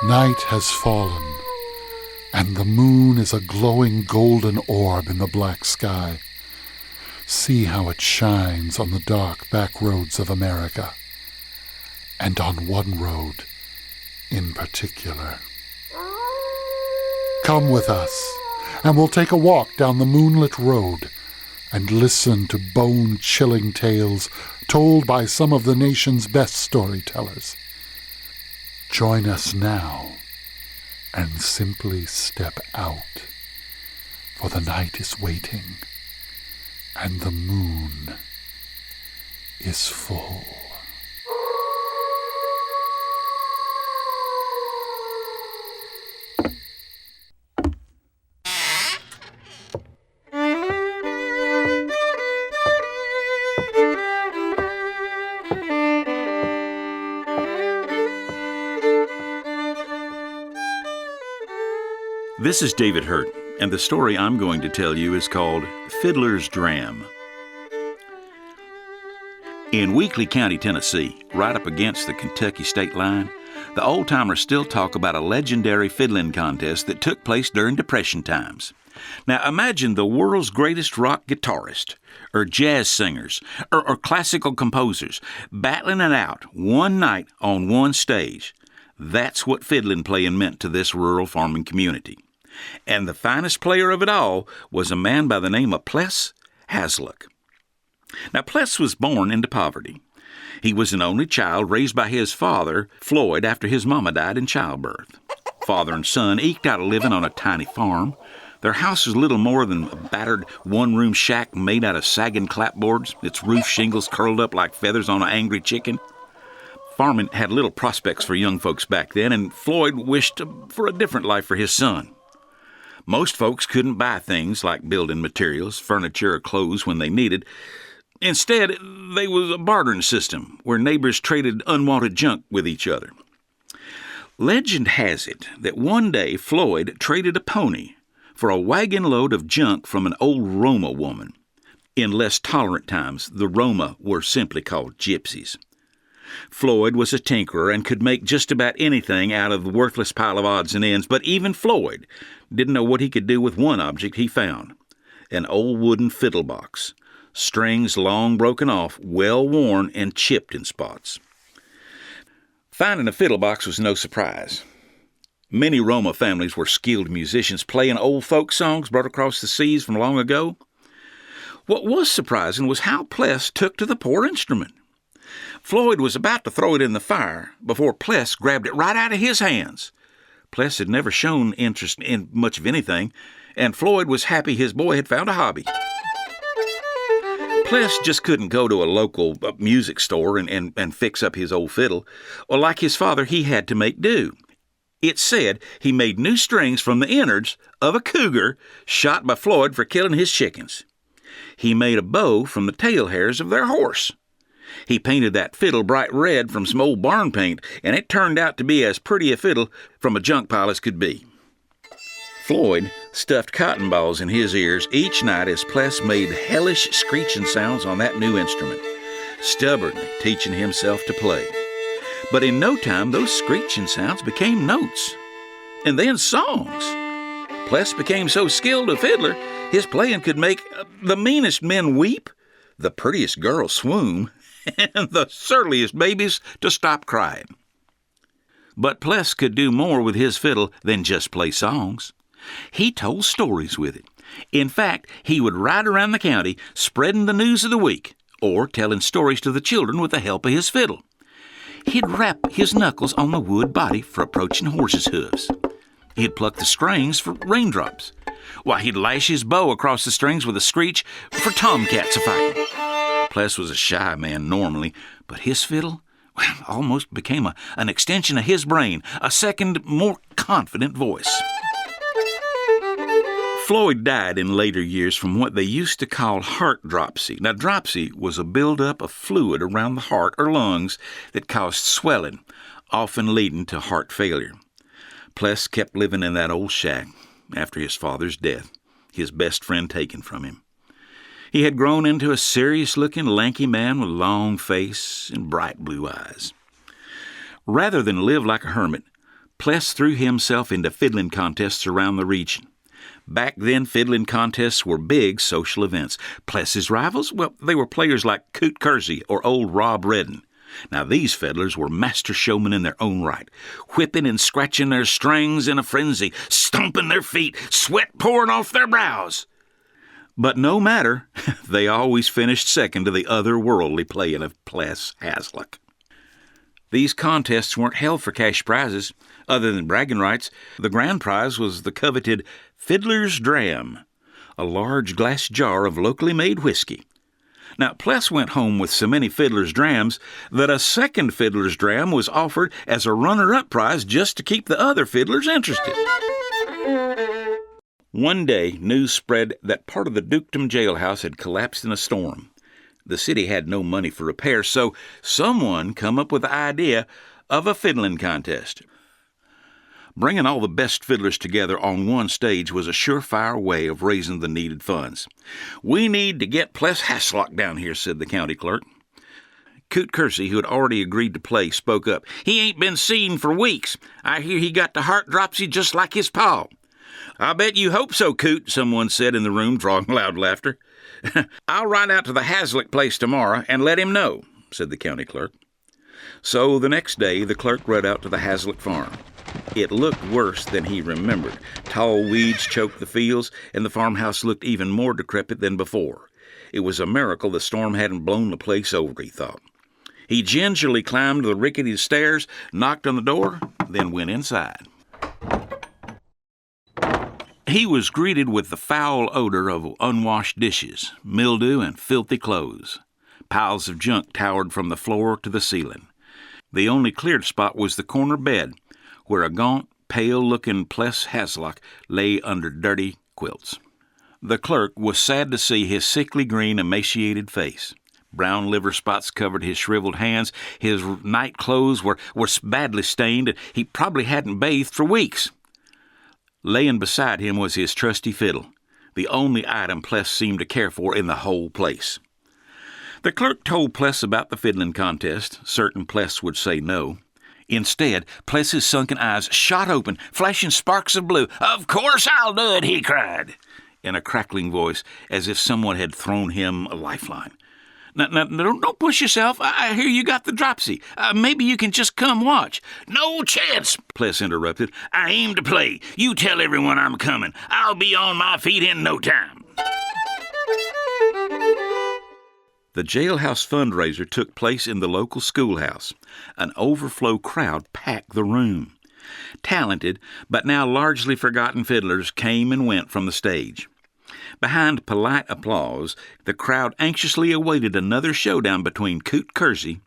Night has fallen, and the moon is a glowing golden orb in the black sky. See how it shines on the dark back roads of America, and on one road in particular. Come with us, and we'll take a walk down the moonlit road and listen to bone-chilling tales told by some of the nation's best storytellers. Join us now and simply step out, for the night is waiting and the moon is full. This is David Hirt, and the story I'm going to tell you is called Fiddler's Dram. In Weakley County, Tennessee, right up against the Kentucky state line, the old-timers still talk about a legendary fiddling contest that took place during Depression times. Now imagine the world's greatest rock guitarist, or jazz singers, or classical composers battling it out one night on one stage. That's what fiddling playing meant to this rural farming community. And the finest player of it all was a man by the name of Pless Hasluck. Now, Pless was born into poverty. He was an only child raised by his father, Floyd, after his mama died in childbirth. Father and son eked out a living on a tiny farm. Their house was little more than a battered one-room shack made out of sagging clapboards, its roof shingles curled up like feathers on an angry chicken. Farming had little prospects for young folks back then, and Floyd wished for a different life for his son. Most folks couldn't buy things like building materials, furniture, or clothes when they needed. Instead, there was a bartering system where neighbors traded unwanted junk with each other. Legend has it that one day Floyd traded a pony for a wagon load of junk from an old Roma woman. In less tolerant times, the Roma were simply called gypsies. Floyd was a tinkerer and could make just about anything out of the worthless pile of odds and ends, but even Floyd didn't know what he could do with one object he found, an old wooden fiddle box, strings long broken off, well worn, and chipped in spots. Finding a fiddle box was no surprise. Many Roma families were skilled musicians playing old folk songs brought across the seas from long ago. What was surprising was how Pless took to the poor instrument. Floyd was about to throw it in the fire before Pless grabbed it right out of his hands. Pless had never shown interest in much of anything, and Floyd was happy his boy had found a hobby. Pless just couldn't go to a local music store and fix up his old fiddle. Well, like his father, he had to make do. It said he made new strings from the innards of a cougar shot by Floyd for killing his chickens. He made a bow from the tail hairs of their horse. He painted that fiddle bright red from some old barn paint, and it turned out to be as pretty a fiddle from a junk pile as could be. Floyd stuffed cotton balls in his ears each night as Pless made hellish screeching sounds on that new instrument, stubbornly teaching himself to play. But in no time, those screeching sounds became notes, and then songs. Pless became so skilled a fiddler, his playing could make the meanest men weep, the prettiest girls swoon, and the surliest babies to stop crying. But Pless could do more with his fiddle than just play songs. He told stories with it. In fact, he would ride around the county spreading the news of the week, or telling stories to the children with the help of his fiddle. He'd rap his knuckles on the wood body for approaching horses' hooves. He'd pluck the strings for raindrops. Why, he'd lash his bow across the strings with a screech for tomcats a-fighting. Pless was a shy man normally, but his fiddle almost became an extension of his brain, a second, more confident voice. Floyd died in later years from what they used to call heart dropsy. Now, dropsy was a buildup of fluid around the heart or lungs that caused swelling, often leading to heart failure. Pless kept living in that old shack after his father's death, his best friend taken from him. He had grown into a serious-looking, lanky man with a long face and bright blue eyes. Rather than live like a hermit, Pless threw himself into fiddling contests around the region. Back then, fiddling contests were big social events. Pless's rivals, well, they were players like Coot Kersey or old Rob Redden. Now, these fiddlers were master showmen in their own right, whipping and scratching their strings in a frenzy, stomping their feet, sweat pouring off their brows. But no matter, they always finished second to the otherworldly playing of Pless Hasluck. These contests weren't held for cash prizes. Other than bragging rights, the grand prize was the coveted Fiddler's Dram, a large glass jar of locally made whiskey. Now, Pless went home with so many Fiddler's Drams that a second Fiddler's Dram was offered as a runner-up prize just to keep the other fiddlers interested. One day, news spread that part of the Dukedom jailhouse had collapsed in a storm. The city had no money for repairs, so someone come up with the idea of a fiddling contest. Bringing all the best fiddlers together on one stage was a surefire way of raising the needed funds. "We need to get Pless Hasluck down here," said the county clerk. Coot Kersey, who had already agreed to play, spoke up. "He ain't been seen for weeks. I hear he got the heart dropsy just like his pa." "I bet you hope so, Coot," someone said in the room, drawing loud laughter. "I'll ride out to the Hasluck place tomorrow and let him know," said the county clerk. So the next day, the clerk rode out to the Hasluck farm. It looked worse than he remembered. Tall weeds choked the fields, and the farmhouse looked even more decrepit than before. It was a miracle the storm hadn't blown the place over, he thought. He gingerly climbed the rickety stairs, knocked on the door, then went inside. He was greeted with the foul odor of unwashed dishes, mildew, and filthy clothes. Piles of junk towered from the floor to the ceiling. The only cleared spot was the corner bed, where a gaunt, pale-looking Pless Hasluck lay under dirty quilts. The clerk was sad to see his sickly green, emaciated face. Brown liver spots covered his shriveled hands. His night clothes were badly stained, and he probably hadn't bathed for weeks. Laying beside him was his trusty fiddle, the only item Pless seemed to care for in the whole place. The clerk told Pless about the fiddling contest, certain Pless would say no. Instead, Pless's sunken eyes shot open, flashing sparks of blue. "Of course I'll do it," he cried, in a crackling voice, as if someone had thrown him a lifeline. Now, don't push yourself. I hear you got the dropsy. Maybe you can just come watch." "No chance," Pless interrupted. "I aim to play. You tell everyone I'm coming. I'll be on my feet in no time." The jailhouse fundraiser took place in the local schoolhouse. An overflow crowd packed the room. Talented, but now largely forgotten fiddlers came and went from the stage. Behind polite applause, the crowd anxiously awaited another showdown between Coot Kersey,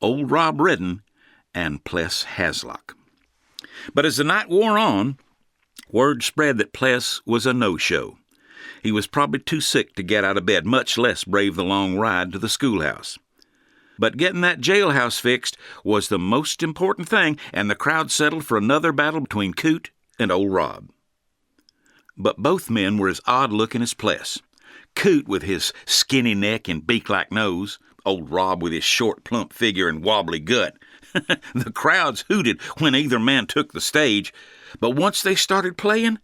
old Rob Redden, and Pless Hasluck. But as the night wore on, word spread that Pless was a no-show. He was probably too sick to get out of bed, much less brave the long ride to the schoolhouse. But getting that jailhouse fixed was the most important thing, and the crowd settled for another battle between Coot and old Rob. But both men were as odd-looking as Pless. Coot with his skinny neck and beak-like nose, old Rob with his short, plump figure and wobbly gut. The crowds hooted when either man took the stage, but once they started playing,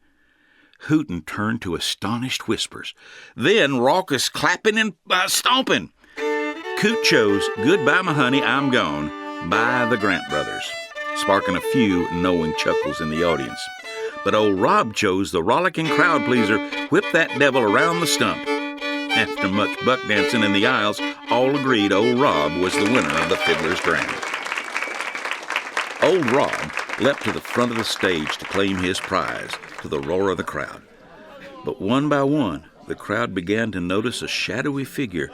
hooting turned to astonished whispers, then raucous clapping and stomping. Coot chose "Goodbye, My Honey, I'm Gone" by the Grant Brothers, sparking a few knowing chuckles in the audience. But old Rob chose the rollicking crowd pleaser, "Whip That Devil Around the Stump." After much buck dancing in the aisles, all agreed old Rob was the winner of the Fiddler's Dram. Old Rob leapt to the front of the stage to claim his prize, to the roar of the crowd. But one by one, the crowd began to notice a shadowy figure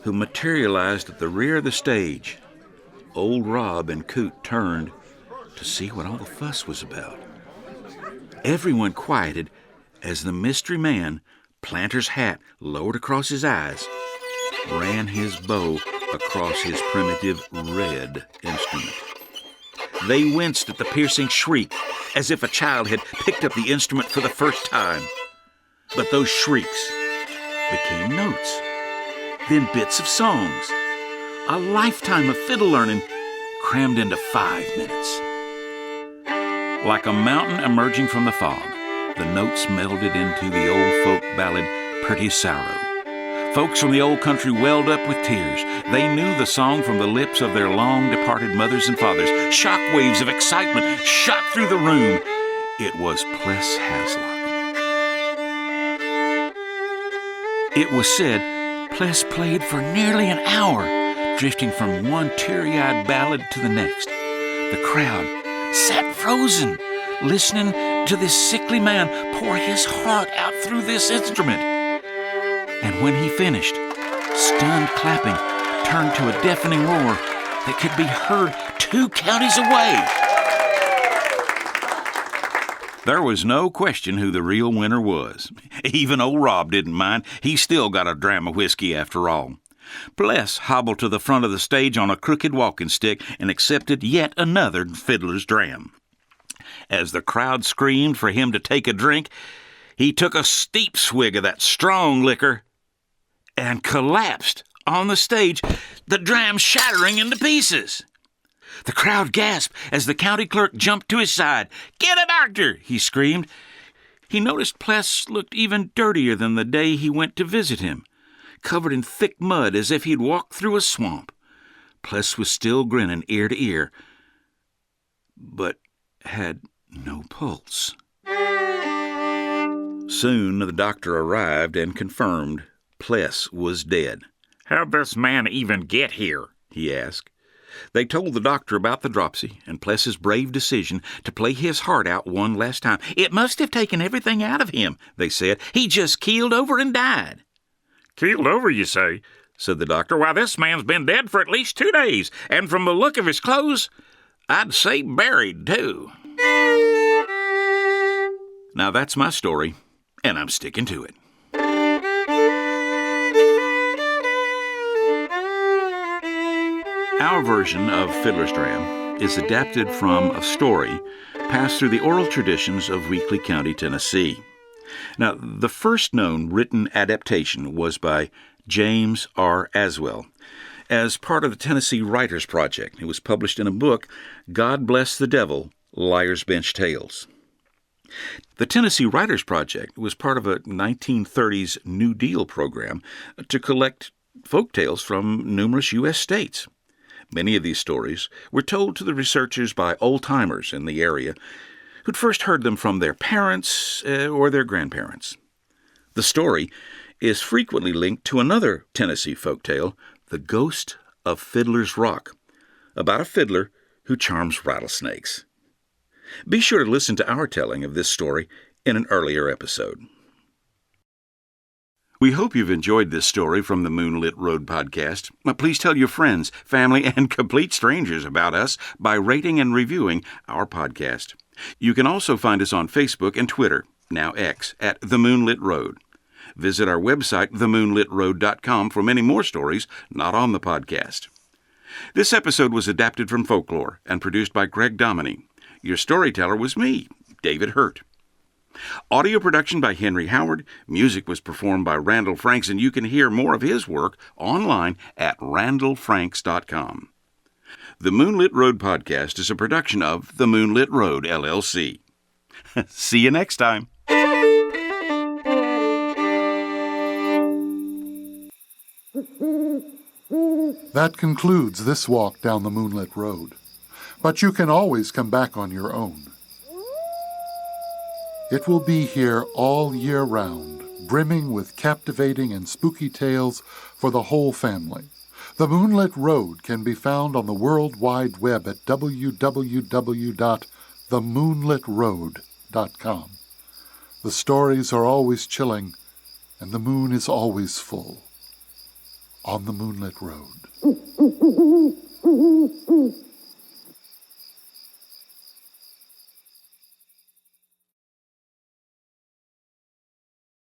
who materialized at the rear of the stage. Old Rob and Coot turned to see what all the fuss was about. Everyone quieted as the mystery man, planter's hat lowered across his eyes, ran his bow across his primitive red instrument. They winced at the piercing shriek, as if a child had picked up the instrument for the first time. But those shrieks became notes, then bits of songs, a lifetime of fiddle learning crammed into 5 minutes. Like a mountain emerging from the fog, the notes melded into the old folk ballad, Pretty Sorrow. Folks from the old country welled up with tears. They knew the song from the lips of their long-departed mothers and fathers. Shockwaves of excitement shot through the room. It was Pless Haslock. It was said Pless played for nearly an hour, drifting from one teary-eyed ballad to the next. The crowd sat frozen, listening to this sickly man pour his heart out through this instrument. And when he finished, stunned clapping turned to a deafening roar that could be heard 2 counties away. There was no question who the real winner was. Even old Rob didn't mind. He still got a dram of whiskey after all. Pless hobbled to the front of the stage on a crooked walking stick and accepted yet another fiddler's dram. As the crowd screamed for him to take a drink, he took a steep swig of that strong liquor and collapsed on the stage, the dram shattering into pieces. The crowd gasped as the county clerk jumped to his side. "Get a doctor!" he screamed. He noticed Pless looked even dirtier than the day he went to visit him, covered in thick mud as if he'd walked through a swamp. Pless was still grinning ear to ear, but had no pulse. Soon the doctor arrived and confirmed Pless was dead. "How'd this man even get here?" he asked. They told the doctor about the dropsy and Pless's brave decision to play his heart out one last time. "It must have taken everything out of him," they said. "He just keeled over and died." "Keeled over, you say?" said the doctor. "Why, this man's been dead for at least 2 days, and from the look of his clothes, I'd say buried, too." Now that's my story, and I'm sticking to it. Our version of Fiddler's Dram is adapted from a story passed through the oral traditions of Weakley County, Tennessee. Now, the first known written adaptation was by James R. Aswell as part of the Tennessee Writers Project. It was published in a book, God Bless the Devil, Liar's Bench Tales. The Tennessee Writers Project was part of a 1930s New Deal program to collect folk tales from numerous U.S. states. Many of these stories were told to the researchers by old-timers in the area who'd first heard them from their parents or their grandparents. The story is frequently linked to another Tennessee folktale, The Ghost of Fiddler's Rock, about a fiddler who charms rattlesnakes. Be sure to listen to our telling of this story in an earlier episode. We hope you've enjoyed this story from the Moonlit Road podcast. Please tell your friends, family, and complete strangers about us by rating and reviewing our podcast. You can also find us on Facebook and Twitter, now X, at The Moonlit Road. Visit our website, themoonlitroad.com, for many more stories not on the podcast. This episode was adapted from Folklore and produced by Craig Dominey. Your storyteller was me, David Hirt. Audio production by Henry Howard. Music was performed by Randall Franks, and you can hear more of his work online at randallfranks.com. The Moonlit Road podcast is a production of The Moonlit Road, LLC. See you next time. That concludes this walk down the Moonlit Road. But you can always come back on your own. It will be here all year round, brimming with captivating and spooky tales for the whole family. The Moonlit Road can be found on the World Wide Web at www.themoonlitroad.com. The stories are always chilling, and the moon is always full. On the Moonlit Road.